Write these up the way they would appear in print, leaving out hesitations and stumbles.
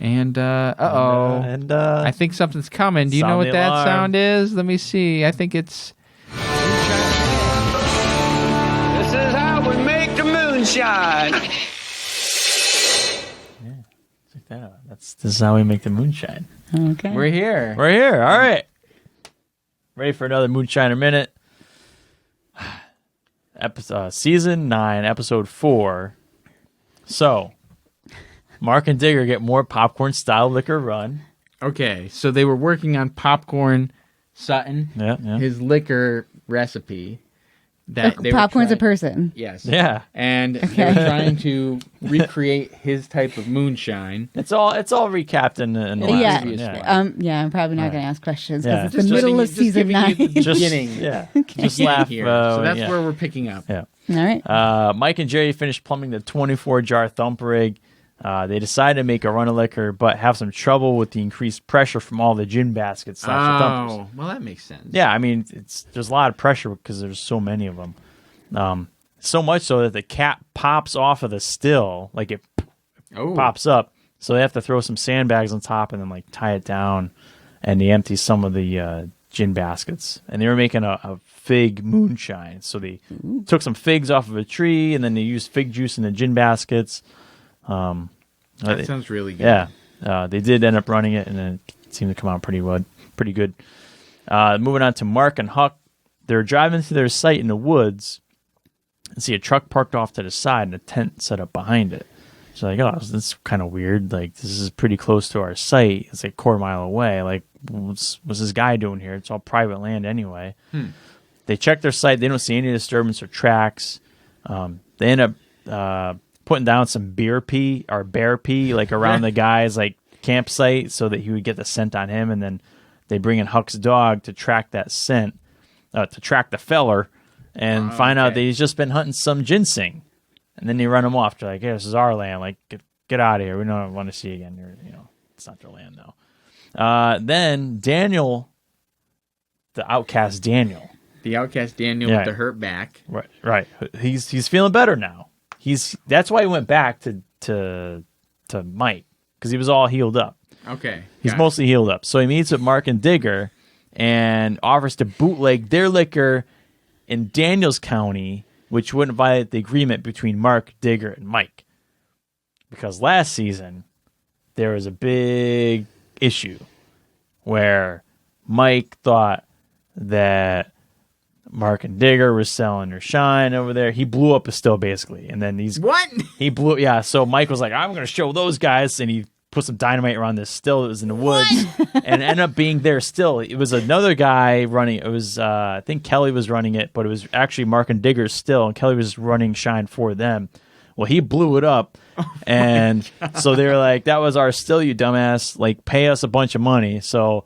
And I think something's coming. Do you know what that sound is? Let me see. I think it's. This is how we make the moonshine. Check that out. This is how we make the moonshine. Okay. We're here. All right. Ready for another Moonshiner Minute. Season 9, episode 4. So, Mark and Digger get more popcorn-style liquor run. Okay, so they were working on Popcorn Sutton, his liquor recipe. Popcorn's a person. Yes. Yeah. And they were trying to recreate his type of moonshine. It's all recapped in the last one. I'm probably not going to ask questions because it's the middle of season 9. Beginning. Just laugh. Here. So that's where we're picking up. Yeah. All right. Mike and Jerry finished plumbing the 24-jar thump rig. They decided to make a run of liquor, but have some trouble with the increased pressure from all the gin baskets. Oh, well, that makes sense. Yeah, I mean, there's a lot of pressure because there's so many of them. So much so that the cap pops off of the still, like it pops up. So they have to throw some sandbags on top and then like tie it down, and they empty some of the gin baskets. And they were making a fig moonshine. So they took some figs off of a tree, and then they used fig juice in the gin baskets. That sounds really good. Yeah, they did end up running it, and it seemed to come out pretty good. Moving on to Mark and Huck. They're driving to their site in the woods and see a truck parked off to the side and a tent set up behind it. So like, oh, that's kind of weird. Like, this is pretty close to our site. It's like a quarter mile away. Like, what's this guy doing here? It's all private land anyway. They check their site. They don't see any disturbance or tracks. They end up putting down some bear pee like around the guy's like campsite so that he would get the scent on him, and then they bring in Huck's dog to track that scent, to track the feller, and find out that he's just been hunting some ginseng, and then they run him off. They're like, "Hey, this is our land. Like, get out of here. We don't want to see you again. It's not their land now." Then Daniel, the outcast Daniel with the hurt back, right. He's feeling better now. That's why he went back to Mike, because he was all healed up. Okay. He's mostly healed up. So he meets with Mark and Digger and offers to bootleg their liquor in Daniels County, which wouldn't violate the agreement between Mark, Digger, and Mike. Because last season, there was a big issue where Mike thought that Mark and Digger were selling their shine over there. He blew up a still, basically. And then he blew, so Mike was like, I'm going to show those guys. And he put some dynamite around this still that was in the woods. And it ended up being there still. It was another guy running. It was, I think Kelly was running it, but it was actually Mark and Digger's still. And Kelly was running shine for them. Well, he blew it up. And so they were like, that was our still, you dumbass. Like, pay us a bunch of money. So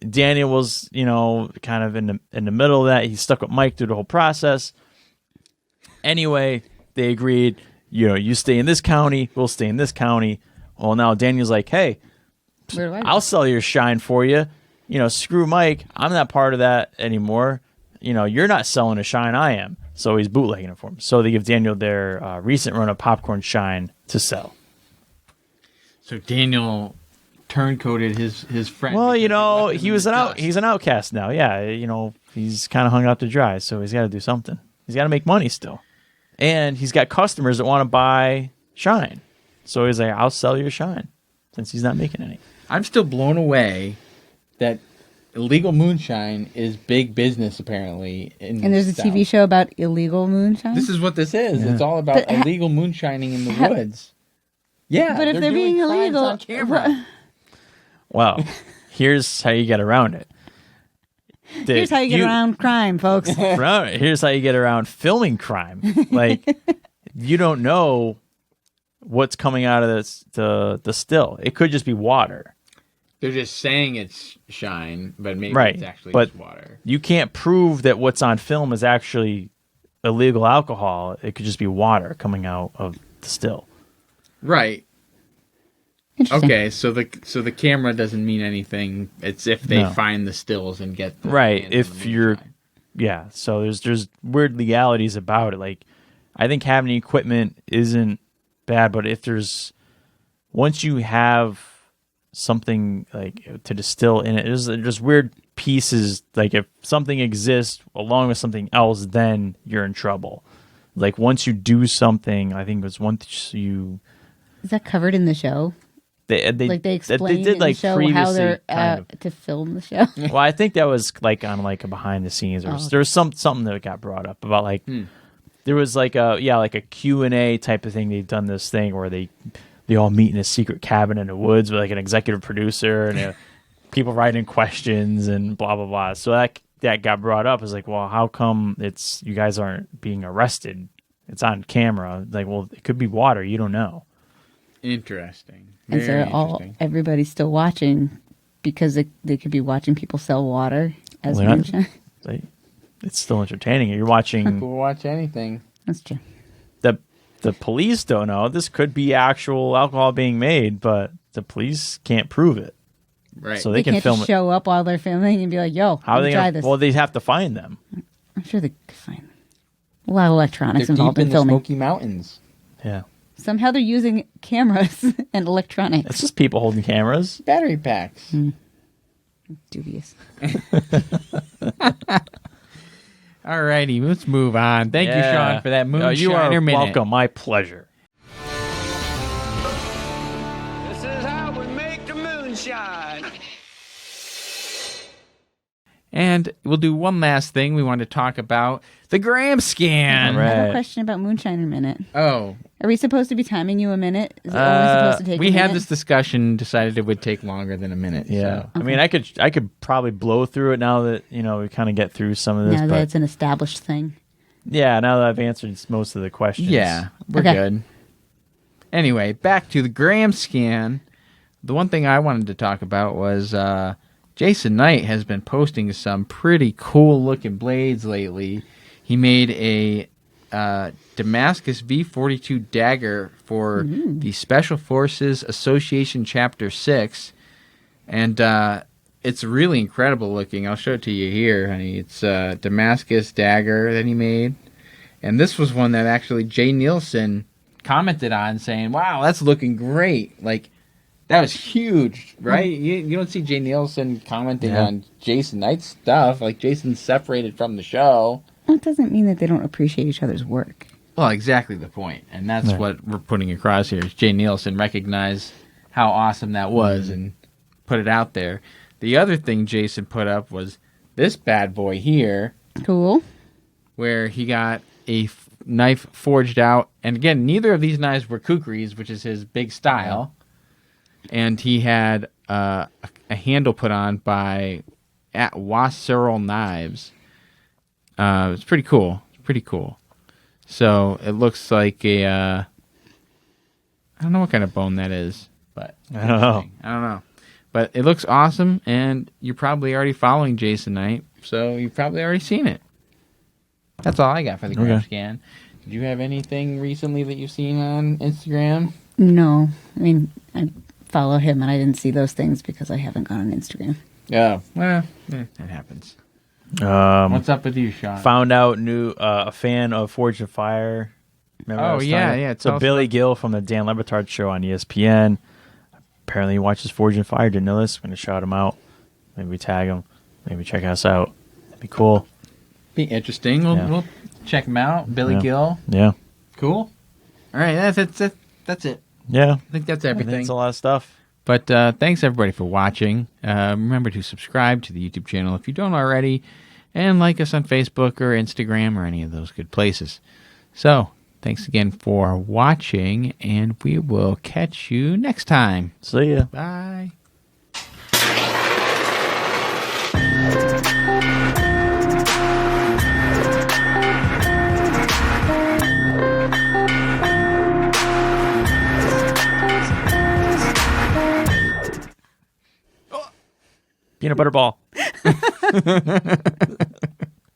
Daniel was, kind of in the middle of that. He stuck with Mike through the whole process. Anyway, they agreed, you stay in this county, we'll stay in this county. Well, now Daniel's like, hey, I'll sell your shine for you. Screw Mike. I'm not part of that anymore. You're not selling a shine, I am. So he's bootlegging it for him. So they give Daniel their recent run of popcorn shine to sell. So Daniel turncoated his friend. Well, he's an outcast now. Yeah, he's kind of hung out to dry, so he's got to do something. He's got to make money still, and he's got customers that want to buy shine. So he's like, "I'll sell your shine," since he's not making any. I'm still blown away that illegal moonshine is big business apparently. And there's a TV show about illegal moonshine. This is what this is. Yeah. It's all about illegal moonshining in the woods. Yeah, but if they're being illegal on camera. Well, here's how you get around it. Here's how you get around crime, folks. Here's how you get around filming crime. Like, you don't know what's coming out of the still. It could just be water. They're just saying it's shine, but maybe it's actually just water. You can't prove that what's on film is actually illegal alcohol. It could just be water coming out of the still. Right. Okay, so the camera doesn't mean anything. It's if they find the stills and get the if you're so there's weird legalities about it. Like, I think having equipment isn't bad, but if once you have something like to distill in it. There's just weird pieces. Like if something exists along with something else, then you're in trouble. Like once you do something, I think it was once you. Is that covered in the show? They explain did, like, in the show how they're to film the show. Well, I think that was like on like a behind the scenes. There was something that got brought up about like there was like a Q&A type of thing. They've done this thing where they all meet in a secret cabin in the woods with like an executive producer and people writing questions and blah blah blah. So that got brought up. Is like, well, how come you guys aren't being arrested? It's on camera. Like, well, it could be water. You don't know. Interesting. And so everybody's still watching because they could be watching people sell water as moonshine. It's still entertaining. You're watching. People watch anything. That's true. The police don't know. This could be actual alcohol being made, but the police can't prove it. Right. So they can can't film just it. show up while they're filming and be like, "Yo, how are they try this." Well, they have to find them. I'm sure they could find them. A lot of electronics They're involved deep in in the filming. Smoky Mountains. Yeah. Somehow they're using cameras and electronics. It's just people holding cameras. Battery packs. Dubious. Alrighty, let's move on. Thank you, Sean, for that Moonshiner you are minute. welcome. My pleasure. This is how we make the moonshine. And we'll do one last thing. We want to talk about the Graham scan. Right. I have a question about Moonshiner Minute. Oh. Are we supposed to be timing you a minute? Is it only supposed to take we a minute? had this discussion, decided it would take longer than a minute. Yeah. So. I mean, I could probably blow through it now that, we kind of get through some of this. Now but that it's an established thing. yeah, now that I've answered most of the questions. Yeah, we're good. Anyway, back to the Graham scan. The one thing I wanted to talk about was Jason Knight has been posting some pretty cool-looking blades lately. He made a Damascus V42 dagger for the Special Forces Association Chapter 6. And it's really incredible looking. I'll show it to you here, honey. It's a Damascus dagger that he made. And this was one that actually Jay Nielsen commented on saying, wow, that's looking great. Like, that was huge, right? You don't see Jay Nielsen commenting on Jason Knight's stuff. Like, Jason's separated from the show. Well, it doesn't mean that they don't appreciate each other's work. Well, exactly the point. And that's what we're putting across here. Is Jay Nielsen recognized how awesome that was and put it out there. The other thing Jason put up was this bad boy here. Cool. Where he got a knife forged out. And again, neither of these knives were kukris, which is his big style. And he had a handle put on by Wasserl Knives. It's pretty cool. So it looks like I don't know what kind of bone that is, but I don't know. But it looks awesome, and you're probably already following Jason Knight, so you've probably already seen it. That's all I got for the Graham scan. Did you have anything recently that you've seen on Instagram? No. I mean, I follow him, and I didn't see those things because I haven't gone on Instagram. Oh, well, that happens. What's up with you, Sean? Found out a fan of Forge of Fire. Remember yeah. So Billy Gill from the Dan Lebertard show on ESPN. Apparently he watches Forge of Fire. Didn't know this. I'm going to shout him out. Maybe we tag him. Maybe check us out. That'd be cool. Be interesting. We'll check him out. Billy Gill. Yeah. Cool. All right. That's it. Yeah. I think that's everything. That's a lot of stuff. But thanks, everybody, for watching. Remember to subscribe to the YouTube channel if you don't already, and like us on Facebook or Instagram or any of those good places. So, thanks again for watching, and we will catch you next time. See ya. Bye. Peanut butter ball.